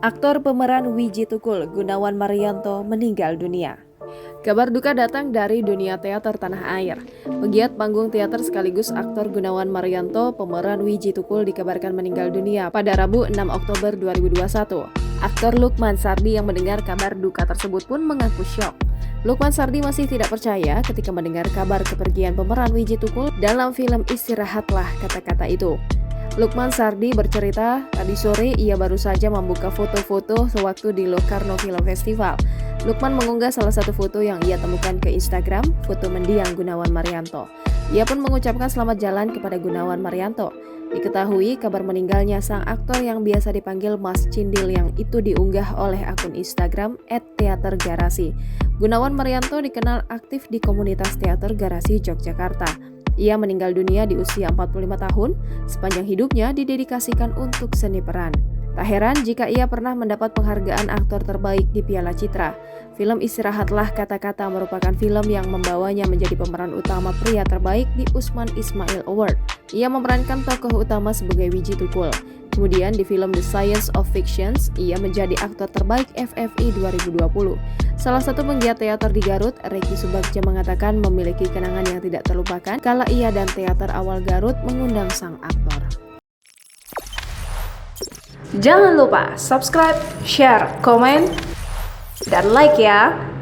Aktor pemeran Wiji Tukul, Gunawan Marianto, meninggal dunia. Kabar duka datang dari dunia teater tanah air. Pegiat panggung teater sekaligus aktor Gunawan Marianto, pemeran Wiji Tukul dikabarkan meninggal dunia pada Rabu 6 Oktober 2021. Aktor Lukman Sardi yang mendengar kabar duka tersebut pun mengaku syok. Lukman Sardi masih tidak percaya ketika mendengar kabar kepergian pemeran Wiji Tukul dalam film Istirahatlah Kata-Kata Itu. Lukman Sardi bercerita, tadi sore ia baru saja membuka foto-foto sewaktu di Locarno Film Festival. Lukman mengunggah salah satu foto yang ia temukan ke Instagram, foto mendiang Gunawan Marianto. Ia pun mengucapkan selamat jalan kepada Gunawan Marianto. Diketahui kabar meninggalnya sang aktor yang biasa dipanggil Mas Cindil yang itu diunggah oleh akun Instagram @teatergarasi. Gunawan Marianto dikenal aktif di komunitas teater Garasi Yogyakarta. Ia meninggal dunia di usia 45 tahun, sepanjang hidupnya didedikasikan untuk seni peran. Tak heran jika ia pernah mendapat penghargaan aktor terbaik di Piala Citra. Film Istirahatlah Kata-Kata merupakan film yang membawanya menjadi pemeran utama pria terbaik di Usman Ismail Award. Ia memerankan tokoh utama sebagai Wiji Tukul. Kemudian di film The Science of Fictions, ia menjadi aktor terbaik FFI 2020. Salah satu penggiat teater di Garut, Reki Subagja mengatakan memiliki kenangan yang tidak terlupakan kala ia dan teater awal Garut mengundang sang aktor. Jangan lupa subscribe, share, komen, dan like ya!